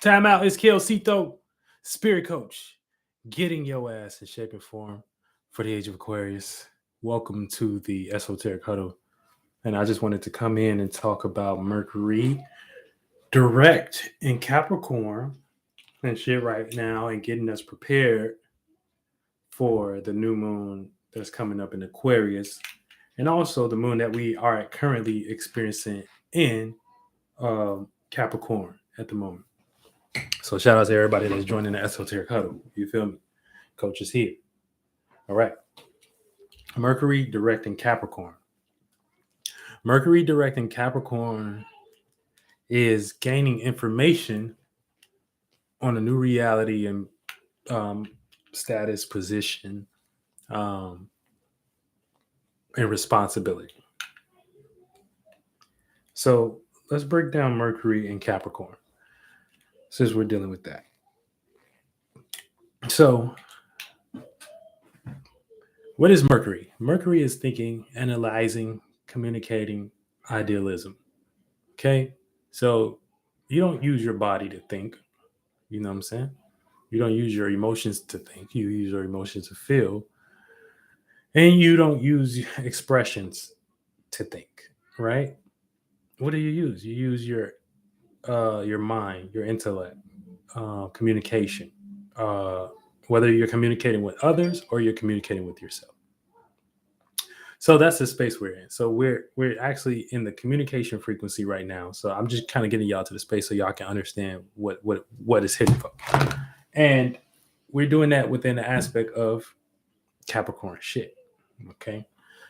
Time out. It's Kelsito, Spirit Coach, getting your ass in shape and form for the age of Aquarius. Welcome to the Esoteric Huddle. And I just wanted to come in and talk about Mercury direct in Capricorn and shit right now and getting us prepared for the new moon that's coming up in Aquarius and also the moon that we are currently experiencing in Capricorn at the moment. So shout out to everybody that's joining the Esoteric Huddle. You feel me? Coach is here. All right. Mercury directing Capricorn. Mercury directing Capricorn is gaining information on a new reality and status, position, and responsibility. So let's break down Mercury and Capricorn since we're dealing with that. So, what is Mercury? Mercury is thinking, analyzing, communicating, idealism. Okay? So, you don't use your body to think. You know what I'm saying? You don't use your emotions to think. You use your emotions to feel. And you don't use expressions to think, right? What do you use? You use your mind, your intellect, communication, whether you're communicating with others or you're communicating with yourself. So that's the space we're in. So we're actually in the communication frequency right now. So I'm just kind of getting y'all to the space so y'all can understand what is hitting for. And we're doing that within the aspect of Capricorn shit. Okay.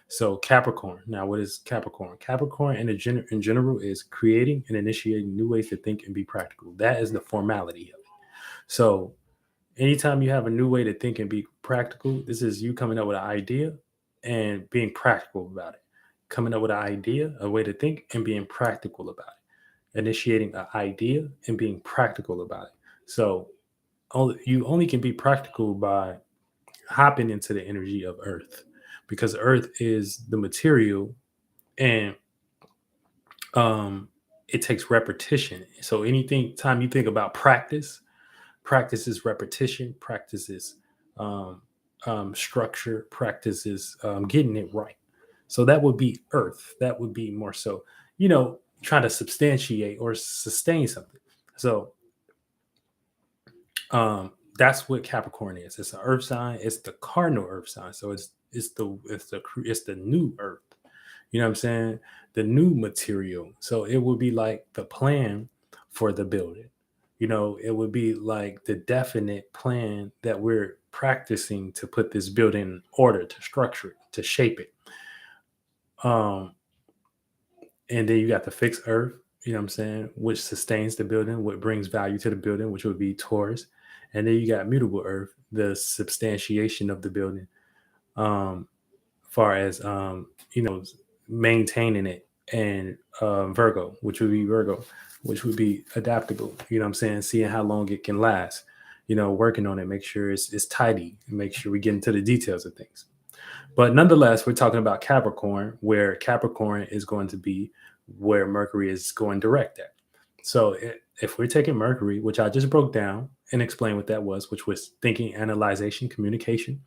So Capricorn. Now, what is Capricorn? Capricorn in general is creating and initiating new ways to think and be practical. That is the formality of it. So anytime you have a new way to think and be practical, this is you coming up with an idea and being practical about it. Coming up with an idea, a way to think, and being practical about it. Initiating an idea and being practical about it. So you only can be practical by hopping into the energy of Earth, because Earth is the material and it takes repetition. So anything time you think about practice is repetition, practice is structure, practice is getting it right. So that would be Earth. That would be more so, trying to substantiate or sustain something. So that's what Capricorn is. It's an Earth sign. It's the cardinal Earth sign. So it's the new Earth. You know what I'm saying? The new material. So it would be like the plan for the building. It would be like the definite plan that we're practicing to put this building in order, to structure it, to shape it. And then you got the fixed Earth, you know what I'm saying, which sustains the building, what brings value to the building, which would be Taurus. And then you got mutable Earth, the substantiation of the building, far as maintaining it, and Virgo, which would be adaptable. You know what I'm saying? Seeing how long it can last. Working on it, make sure it's tidy, and make sure we get into the details of things. But nonetheless, we're talking about Capricorn, where Capricorn is going to be where Mercury is going direct at. So if we're taking Mercury, which I just broke down and explained what that was, which was thinking, analyzation, communication,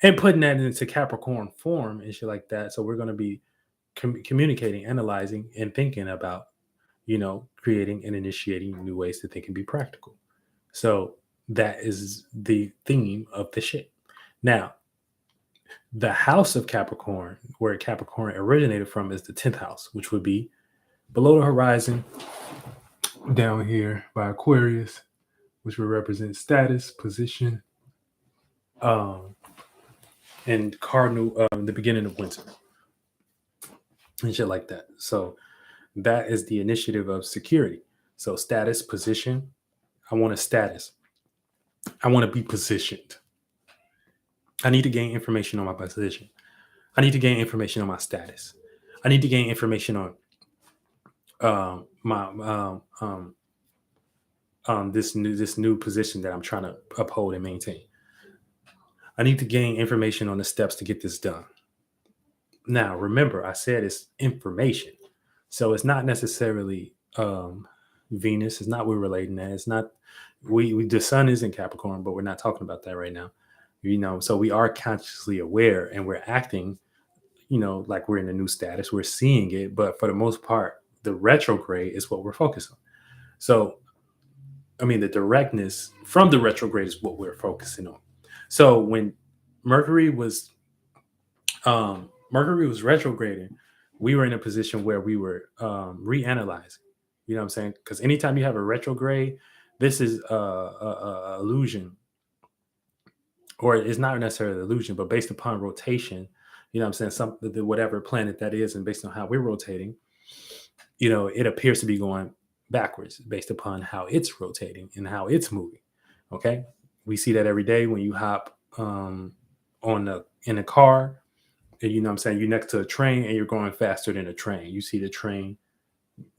and putting that into Capricorn form and shit like that. So we're going to be communicating, analyzing, and thinking about, creating and initiating new ways to think and be practical. So that is the theme of the shit. Now, the house of Capricorn, where Capricorn originated from, is the 10th house, which would be below the horizon, down here by Aquarius, which would represent status, position, and cardinal, the beginning of winter, and shit like that. So that is the initiative of security. So status, position. I want a status. I want to be positioned. I need to gain information on my position. I need to gain information on my status. I need to gain information on this new position that I'm trying to uphold and maintain. I need to gain information on the steps to get this done. Now, remember, I said it's information. So it's not necessarily Venus. It's not what we're relating that. It's not we the sun is in Capricorn, but we're not talking about that right now. So we are consciously aware and we're acting, like we're in a new status. We're seeing it, but for the most part, the retrograde is what we're focused on. So I mean, the directness from the retrograde is what we're focusing on. So when Mercury was Mercury was retrograding, we were in a position where we were reanalyzing. You know what I'm saying? Because anytime you have a retrograde, this is a illusion, or it's not necessarily an illusion, but based upon rotation. You know what I'm saying? Whatever planet that is, and based on how we're rotating, it appears to be going backwards based upon how it's rotating and how it's moving. Okay, we see that every day when you hop on the in a car. And you know what I'm saying, you're next to a train and you're going faster than a train. You see the train,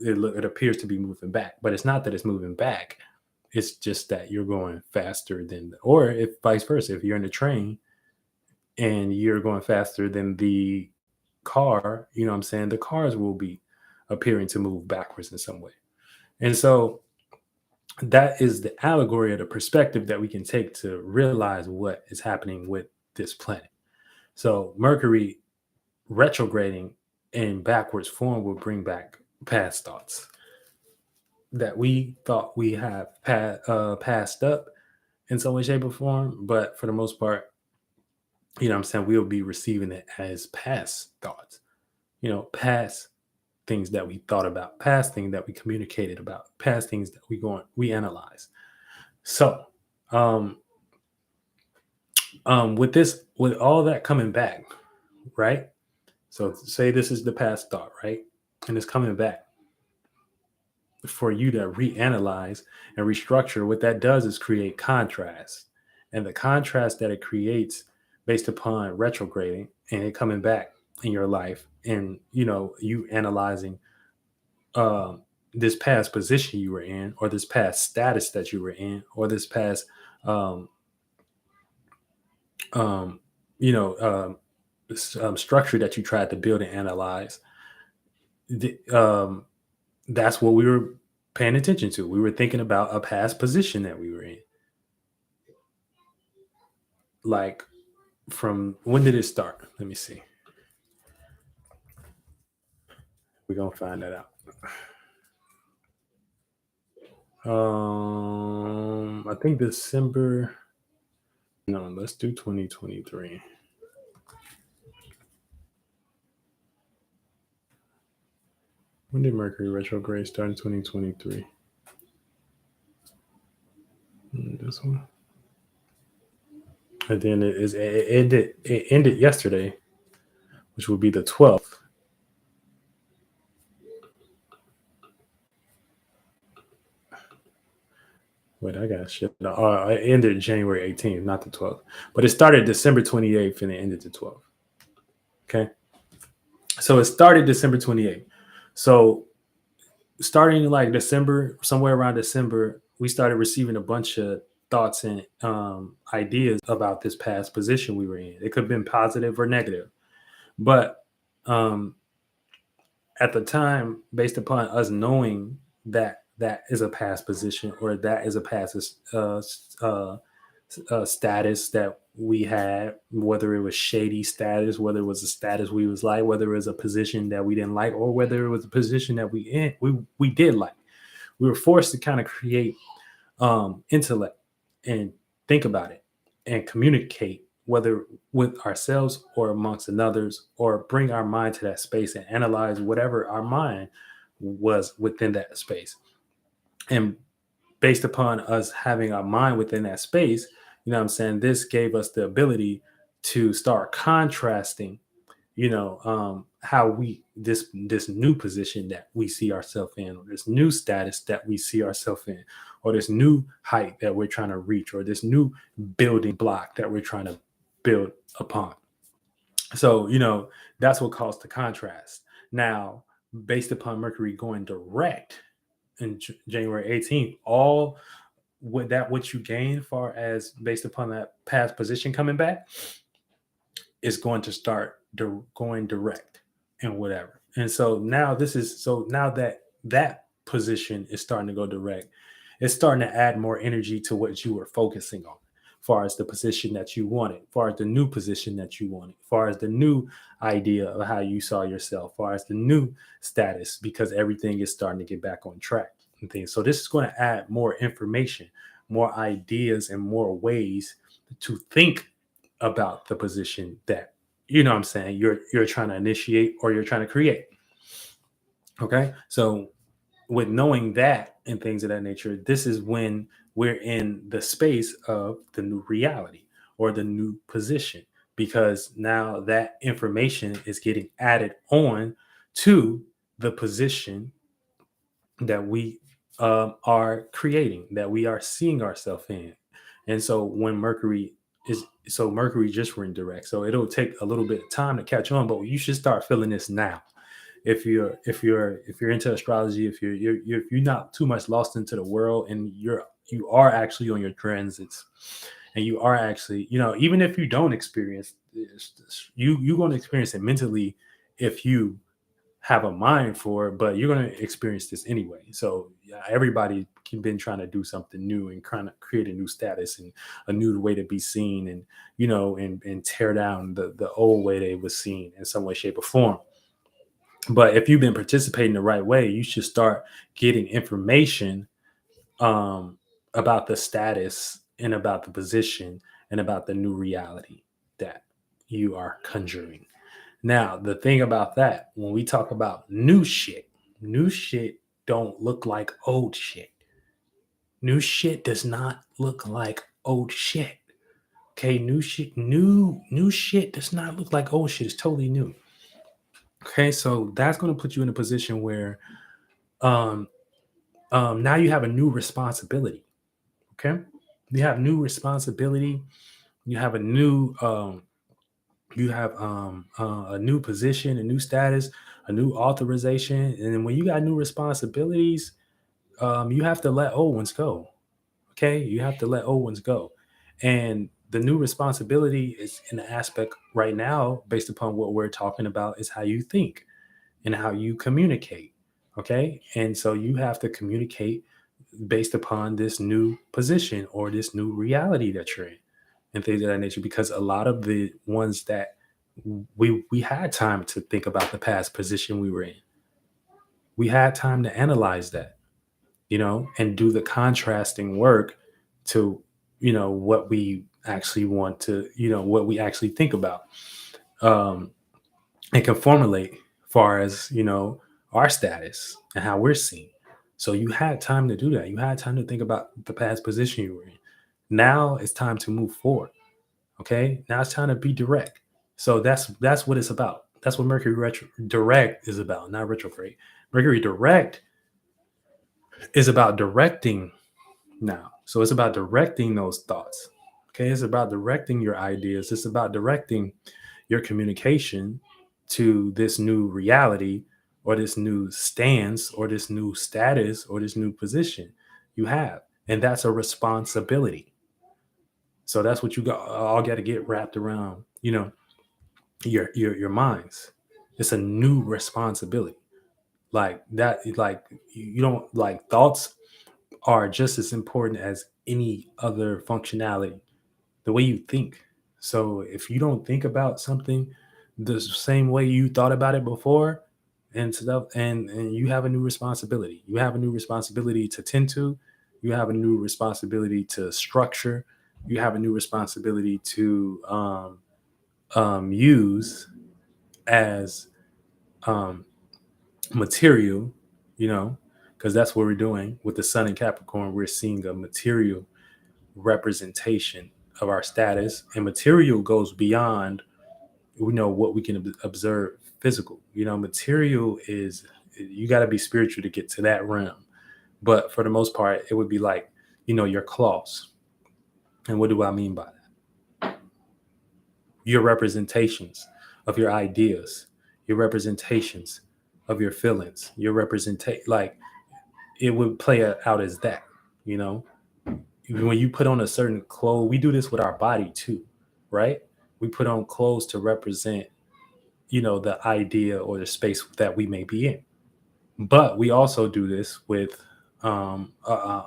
it appears to be moving back, but it's not that it's moving back. It's just that you're going faster than, or if vice versa, if you're in a train and you're going faster than the car, you know what I'm saying, the cars will be appearing to move backwards in some way. And so that is the allegory of the perspective that we can take to realize what is happening with this planet. So Mercury retrograding in backwards form will bring back past thoughts that we thought we have passed up in some way, shape, or form. But for the most part, you know what I'm saying, we'll be receiving it as past thoughts, past things that we thought about, past things that we communicated about, past things that we analyze. So um with all that coming back, right? So say this is the past thought, right? And it's coming back for you to reanalyze and restructure. What that does is create contrast. And the contrast that it creates based upon retrograding and it coming back in your life, and you analyzing this past position you were in, or this past status that you were in, or this past um, um, you know structure that you tried to build and analyze. the, um, that's what we were paying attention to. We were thinking about a past position that we were in. Like, from when did it start? Let me see. We're gonna find that out. I think December. No, let's do 2023. When did Mercury retrograde start in 2023? This one. And then it ended yesterday, which would be the 12th. Wait, I got shit. It ended January 18th, not the 12th. But it started December 28th and it ended the 12th. Okay. So it started December 28th. So starting like December, somewhere around December, we started receiving a bunch of thoughts and ideas about this past position we were in. It could have been positive or negative. But um, at the time, based upon us knowing that that is a past position, or that is a past status that we had, whether it was shady status, whether it was a status we was like, whether it was a position that we didn't like, or whether it was a position that we did like. We were forced to kind of create intellect and think about it and communicate, whether with ourselves or amongst others, or bring our mind to that space and analyze whatever our mind was within that space. And based upon us having our mind within that space, you know what I'm saying, this gave us the ability to start contrasting, how we this new position that we see ourselves in, or this new status that we see ourselves in, or this new height that we're trying to reach, or this new building block that we're trying to build upon. So that's what caused the contrast. Now, based upon Mercury going direct in January 18th, all with that, what you gain far as based upon that past position coming back, is going to start going direct and whatever. And so now that position is starting to go direct. It's starting to add more energy to what you were focusing on, far as the position that you wanted, far as the new position that you wanted, far as the new idea of how you saw yourself, far as the new status, because everything is starting to get back on track and things. So this is going to add more information, more ideas, and more ways to think about the position that what I'm saying you're trying to initiate or you're trying to create. Okay, so with knowing that and things of that nature, this is when we're in the space of the new reality or the new position, because now that information is getting added on to the position that we are creating, that we are seeing ourselves in. And so when Mercury just went direct, so it'll take a little bit of time to catch on, but you should start feeling this now. If you're into astrology, if you're not too much lost into the world, and you are actually on your transits, and you are actually, even if you don't experience this, you're going to experience it mentally if you have a mind for it, but you're going to experience this anyway. So yeah, everybody can been trying to do something new and kind of create a new status and a new way to be seen, and and tear down the old way they was seen in some way, shape, or form. But if you've been participating the right way, you should start getting information about the status and about the position and about the new reality that you are conjuring. Now, the thing about that, when we talk about new shit don't look like old shit. New shit does not look like old shit. Okay, new shit does not look like old shit. It's totally new. Okay, so that's going to put you in a position where um now you have a new responsibility. Okay, you have new responsibility. You have a new a new position, a new status, a new authorization, and then when you got new responsibilities, you have to let old ones go. Okay, you have to let old ones go, and the new responsibility is in the aspect right now, based upon what we're talking about, is how you think and how you communicate. Okay, and so you have to communicate based upon this new position or this new reality that you're in and things of that nature, because a lot of the ones that we had time to think about the past position we were in, we had time to analyze that, and do the contrasting work to what we actually want to, what we actually think about, um and can formulate far as our status and how we're seen. So you had time to do that. You had time to think about the past position you were in. Now it's time to move forward. Okay, now it's time to be direct. So that's what it's about. That's what Mercury direct is about, not retrograde. Mercury direct is about directing now. So it's about directing those thoughts. Okay, it's about directing your ideas. It's about directing your communication to this new reality or this new stance or this new status or this new position you have. And that's a responsibility. So that's what you got to get wrapped around, your minds. It's a new responsibility. Like that, like you don't like thoughts are just as important as any other functionality, the way you think. So if you don't think about something the same way you thought about it before and stuff, and you have a new responsibility. You have a new responsibility to tend to, you have a new responsibility to structure, you have a new responsibility to use as um, material, you know, because that's what we're doing with the sun in Capricorn. We're seeing a material representation of our status, and material goes beyond what we can observe physical. Material is, you got to be spiritual to get to that realm, but for the most part it would be like your claws. And what do I mean by that? Your representations of your ideas, your representations of your feelings, your representation, like it would play out as that. you know when you put on a certain clothes, we do this with our body too, right? We put on clothes to represent, the idea or the space that we may be in. But we also do this with our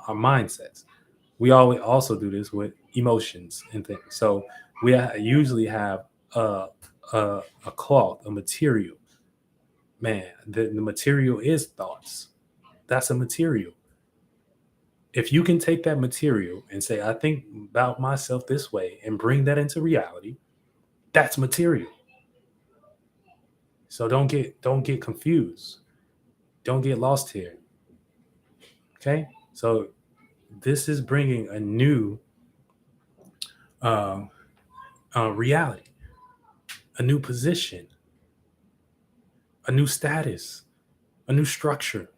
mindsets. We always also do this with emotions and things. So we usually have a, a cloth, a material. Man, the material is thoughts. That's a material. If you can take that material and say, I think about myself this way and bring that into reality, that's material. So don't get confused. Don't get lost here. Okay. So this is bringing a new uh, reality, a new position, a new status, a new structure,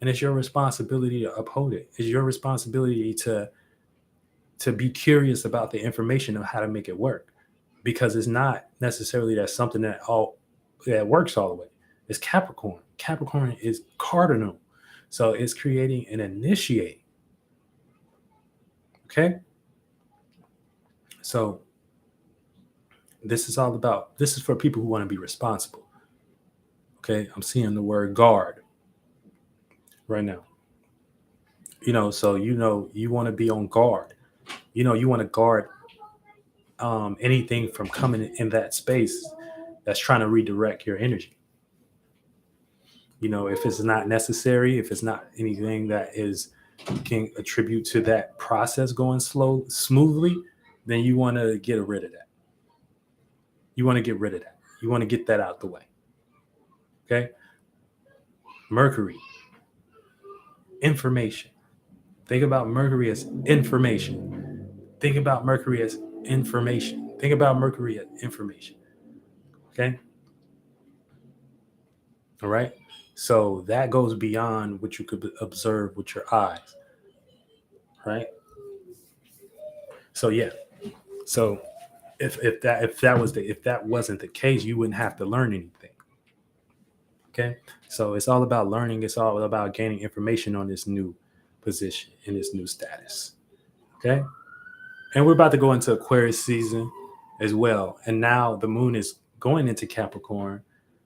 and it's your responsibility to uphold it. It's your responsibility to be curious about the information of how to make it work, because it's not necessarily that something that works all the way. It's Capricorn. Capricorn is cardinal, so it's creating and initiating. Okay, so this is all about. This is for people who want to be responsible. Okay, I'm seeing the word guard right now. So you want to be on guard. You want to guard anything from coming in that space that's trying to redirect your energy. If it's not necessary, if it's not anything that is can attribute to that process going smoothly, then you want to get rid of that. You want to get rid of that. You want to get that out the way. Okay. Mercury, information. Think about Mercury as information. Think about Mercury as information. Think about Mercury as information. Okay. All right. So that goes beyond what you could observe with your eyes. Right. So yeah. So if that wasn't the case, you wouldn't have to learn anything. Okay. So it's all about learning. It's all about gaining information on this new position in this new status. Okay. And we're about to go into Aquarius season as well. And now the moon is going into Capricorn.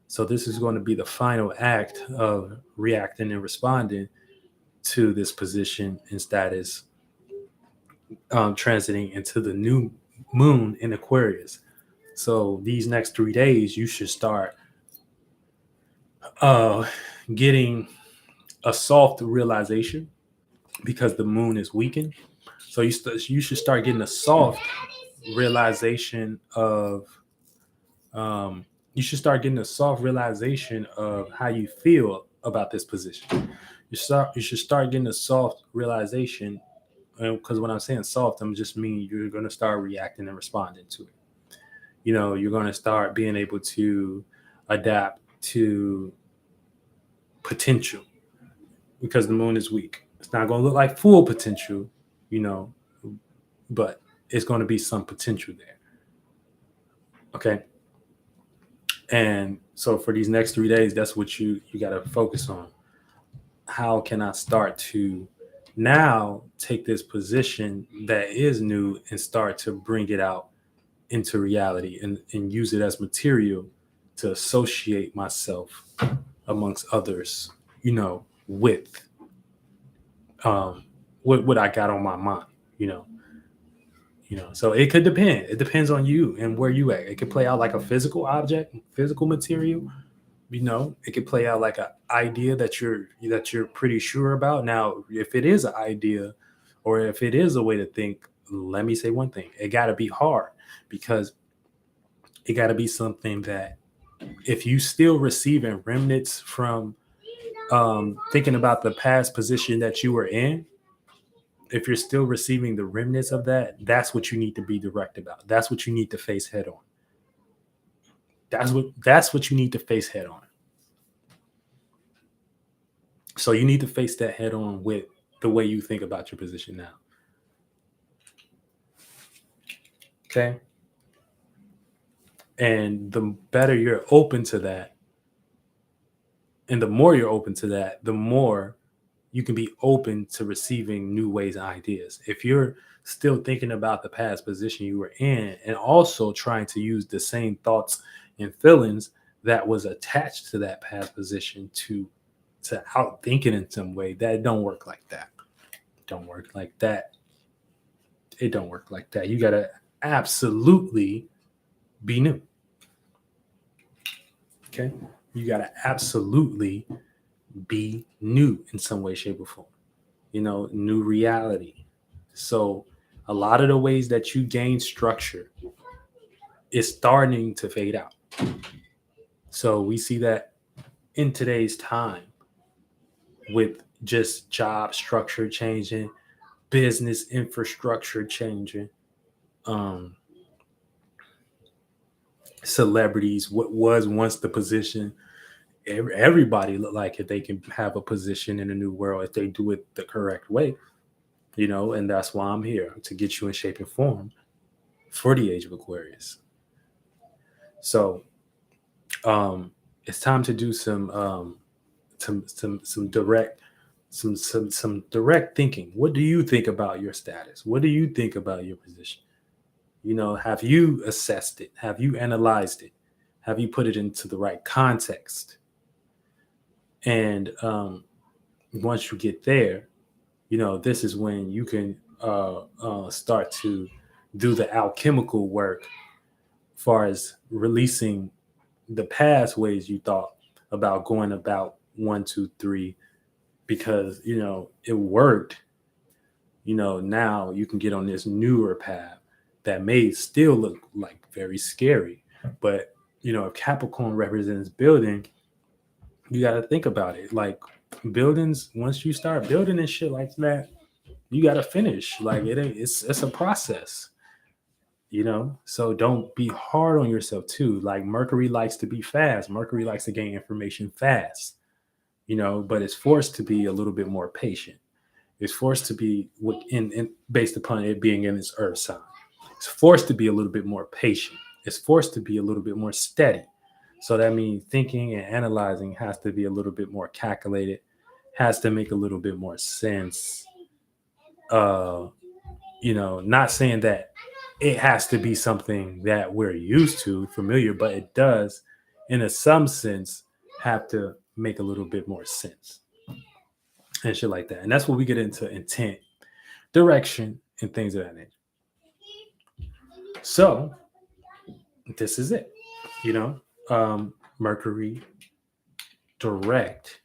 So this is going to be the final act of reacting and responding to this position and status, transiting into the new moon in Aquarius. So these next 3 days, you should start uh, getting a soft realization because the moon is weakened. So you should start getting a soft realization of you should start getting a soft realization of how you feel about this position. You should start getting a soft realization, because when I'm saying soft, I'm just mean you're going to start reacting and responding to it. You're going to start being able to adapt to potential because the moon is weak. It's not going to look like full potential, you know, but it's going to be some potential there. Okay. And so for these next 3 days, that's what you got to focus on. How can I start to now take this position that is new and start to bring it out into reality and use it as material to associate myself amongst others, with what I got on my mind, so it could depend. It depends on you and where you at. It could play out like a physical object, physical material. It could play out like an idea that you're pretty sure about. Now, if it is an idea or if it is a way to think, let me say one thing. It got to be hard because it got to be something that if you still receiving remnants from thinking about the past position that you were in, if you're still receiving the remnants of that, that's what you need to be direct about. That's what you need to face head on. That's what you need to face head on. So you need to face that head on with the way you think about your position now. Okay. And the better you're open to that, and the more you're open to that, the more you can be open to receiving new ways and ideas. If you're still thinking about the past position you were in and also trying to use the same thoughts and feelings that was attached to that past position to outthink it in some way. That don't work like that. Don't work like that. It don't work like that. You gotta absolutely be new. Okay. You gotta absolutely be new in some way, shape, or form. New reality. So a lot of the ways that you gain structure is starting to fade out. So we see that in today's time with just job structure changing, business infrastructure changing, um, celebrities, what was once the position, everybody look like if they can have a position in a new world if they do it the correct way, and that's why I'm here to get you in shape and form for the age of Aquarius. So it's time to do some direct some direct thinking. What do you think about your status? What do you think about your position? Have you assessed it? Have you analyzed it? Have you put it into the right context? And once you get there, this is when you can start to do the alchemical work, as far as releasing the past ways you thought about going about 1, 2, 3, because it worked. Now you can get on this newer path that may still look like very scary, but if Capricorn represents building, you got to think about it like buildings. Once you start building and shit like that, you got to finish. Like it's a process. So don't be hard on yourself too. Like Mercury likes to be fast. Mercury likes to gain information fast. But it's forced to be a little bit more patient. It's forced to be based upon it being in its earth sign. It's forced to be a little bit more patient. It's forced to be a little bit more steady. So that means thinking and analyzing has to be a little bit more calculated, has to make a little bit more sense. Uh, not saying that it has to be something that we're used to, familiar, but it does, in some sense, have to make a little bit more sense and shit like that. And that's what we get into intent, direction, and things of that nature. So this is it, Mercury direct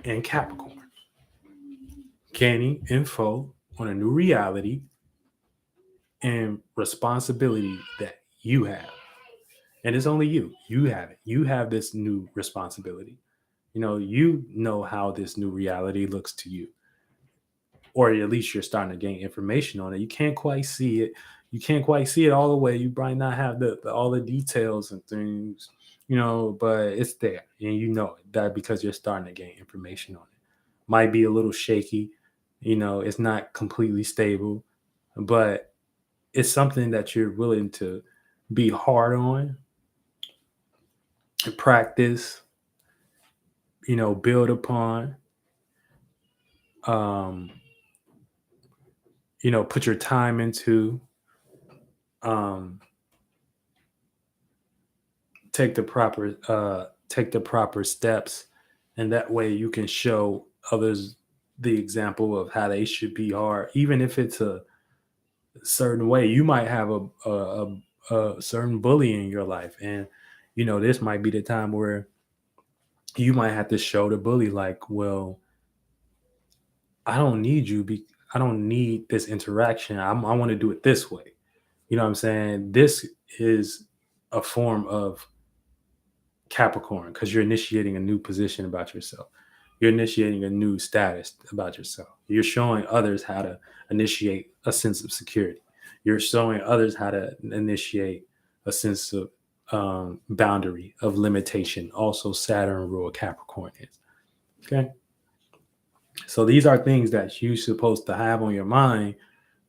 and Capricorn, gaining info on a new reality and responsibility that you have. And it's only you. You have it. You have this new responsibility. You know how this new reality looks to you, or at least you're starting to gain information on it. You can't quite see it. You can't quite see it all the way. You might not have all the details and things, but it's there, and that because you're starting to gain information on it. Might be a little shaky, it's not completely stable, but it's something that you're willing to be hard on, practice, build upon, um, put your time into, um, take the proper steps, and that way you can show others the example of how they should be hard, even if it's a certain way. You might have a certain bully in your life, and this might be the time where you might have to show the bully like, well, I don't need you. I don't need this interaction. I want to do it this way. You know what I'm saying? This is a form of Capricorn because you're initiating a new position about yourself. You're initiating a new status about yourself. You're showing others how to initiate a sense of security. You're showing others how to initiate a sense of boundary, of limitation. Also, Saturn rule Capricorn is. Okay. So these are things that you're supposed to have on your mind,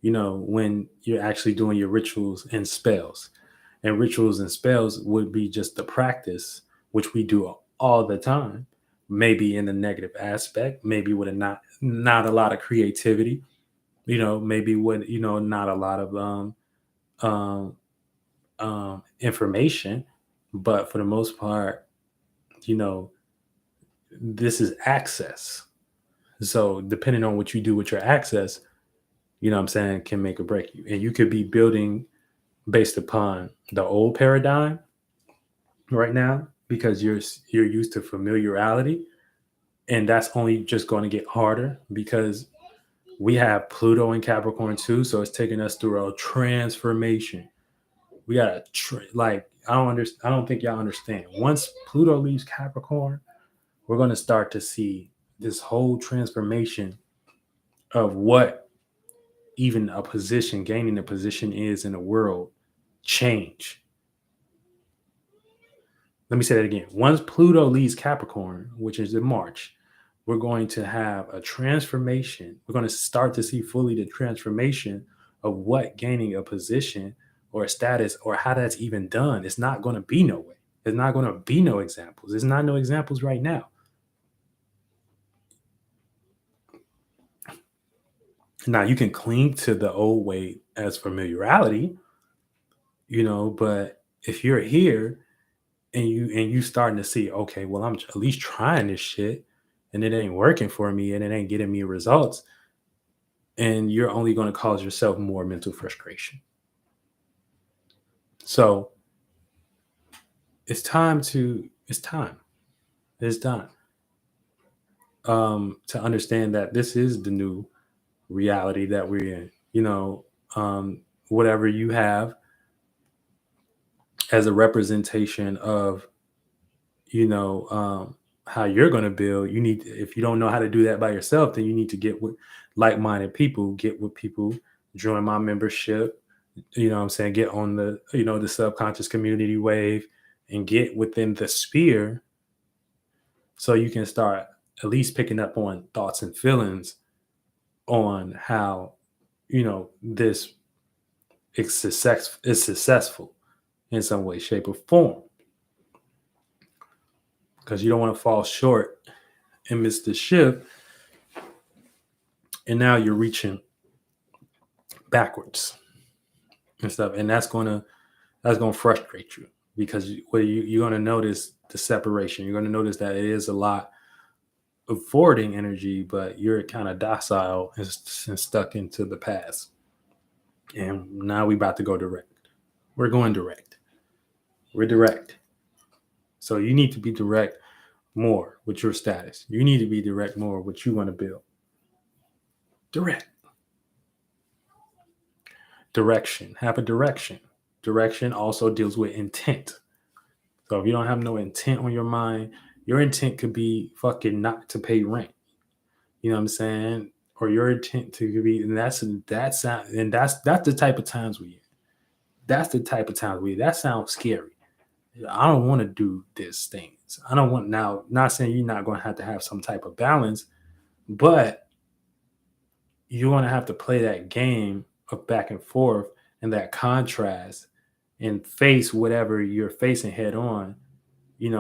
when you're actually doing your rituals and spells. And rituals and spells would be just the practice, which we do all the time, maybe in the negative aspect, maybe with not a lot of creativity, maybe with not a lot of um, information, But for the most part, you know, this is access. So depending on what you do with your access, you know what I'm saying, can make or break you. And you could be building based upon the old paradigm right now because you're used to familiarity, and that's only just going to get harder because we have Pluto in Capricorn too, so it's taking us through a transformation. We got to like I don't understand. I don't think y'all understand. Once Pluto leaves Capricorn, we're going to start to see this whole transformation of what even a position, gaining a position is in the world change. Let me say that again. Once Pluto leaves Capricorn, which is in March, we're going to have a transformation. We're going to start to see fully the transformation of what gaining a position or a status or how that's even done. It's not going to be no way. There's not going to be no examples. There's not no examples right now. Now you can cling to the old way as familiarity, but if you're here and you starting to see, okay, well, I'm at least trying this shit and it ain't working for me and it ain't getting me results, and you're only going to cause yourself more mental frustration. So it's time. It's time to understand that this is the new reality that we're in. Whatever you have as a representation of how you're going to build, if you don't know how to do that by yourself, then you need to get with like-minded people, get with people, join my membership, what I'm saying, get on the subconscious community wave and get within the sphere so you can start at least picking up on thoughts and feelings on how this is successful in some way, shape, or form, because you don't want to fall short and miss the shift, and now you're reaching backwards and stuff, and that's gonna frustrate you because you're gonna notice the separation. You're gonna notice that it is a lot of forwarding energy, but you're kind of docile and stuck into the past. And now we about to go direct. We're going direct. We're direct. So you need to be direct more with your status. You need to be direct more with what you want to build. Direct. Direction. Have a direction. Direction also deals with intent. So if you don't have no intent on your mind, your intent could be fucking not to pay rent. You know what I'm saying? Or your intent to be, and that's the type of times we in. That's the type of times we. That sounds scary. I don't want to do these things. I don't want now. Not saying you're not going to have some type of balance, but you're going to have to play that game of back and forth and that contrast and face whatever you're facing head on.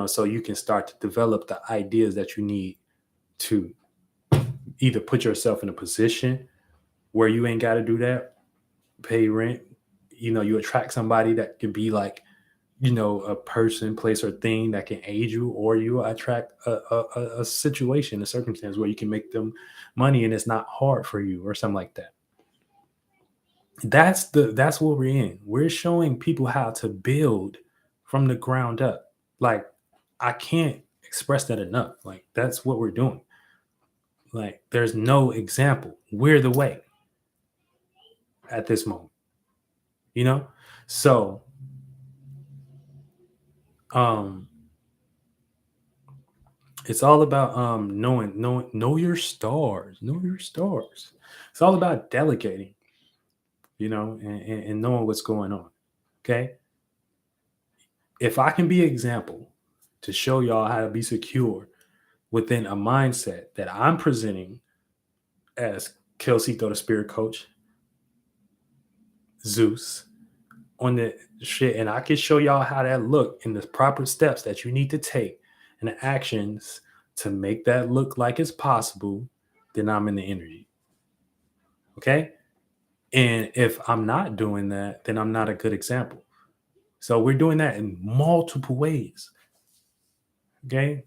So you can start to develop the ideas that you need to either put yourself in a position where you ain't got to do that, pay rent. You attract somebody that could be like, a person, place, or thing that can aid you, or you attract a situation, a circumstance where you can make them money and it's not hard for you or something like that. That's what we're in. We're showing people how to build from the ground up. Like, I can't express that enough. Like, that's what we're doing. Like, there's no example. We're the way at this moment. So um it's all about know your stars. Know your stars. It's all about delegating, and knowing what's going on. Okay. If I can be an example to show y'all how to be secure within a mindset that I'm presenting as Kelsito, the spirit coach, Zeus, on the shit, and I can show y'all how that look in the proper steps that you need to take and the actions to make that look like it's possible, then I'm in the energy. Okay. And if I'm not doing that, then I'm not a good example. So we're doing that in multiple ways. Okay.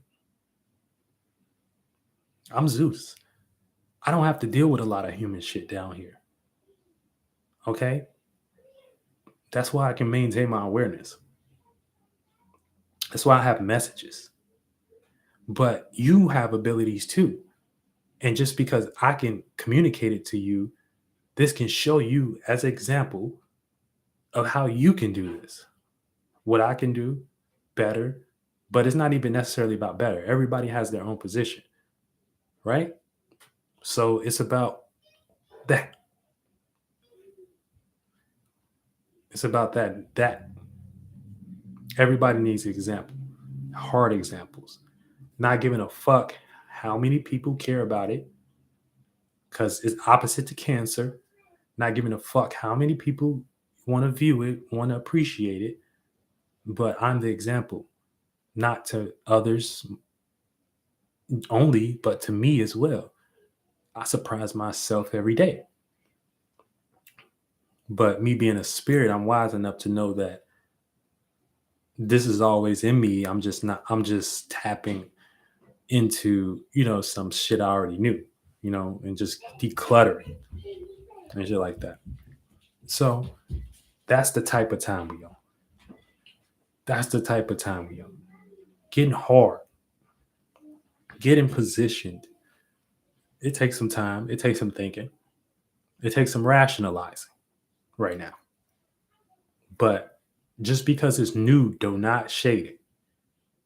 I'm Zeus. I don't have to deal with a lot of human shit down here. Okay. That's why I can maintain my awareness. That's why I have messages. But you have abilities too. And just because I can communicate it to you, this can show you as an example of how you can do this. What I can do better, but it's not even necessarily about better. Everybody has their own position, right? So it's about that. It's about that everybody needs an example, hard examples. Not giving a fuck how many people care about it, because it's opposite to cancer. Not giving a fuck how many people want to view it, want to appreciate it, but I'm the example, not to others only, but to me as well. I surprise myself every day. But me being a spirit, I'm wise enough to know that this is always in me. I'm just tapping into, some shit I already knew, and just decluttering and shit like that. So that's the type of time we on. That's the type of time we on. Getting hard, getting positioned. It takes some time. It takes some thinking. It takes some rationalizing right now. But just because it's new, do not shade it.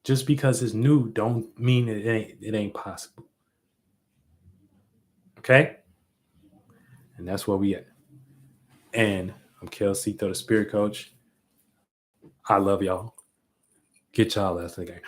Just because it's new, don't mean it ain't possible. Okay? And that's where we at. And I'm Kelsey, the spirit coach. I love y'all. Get y'all ass again.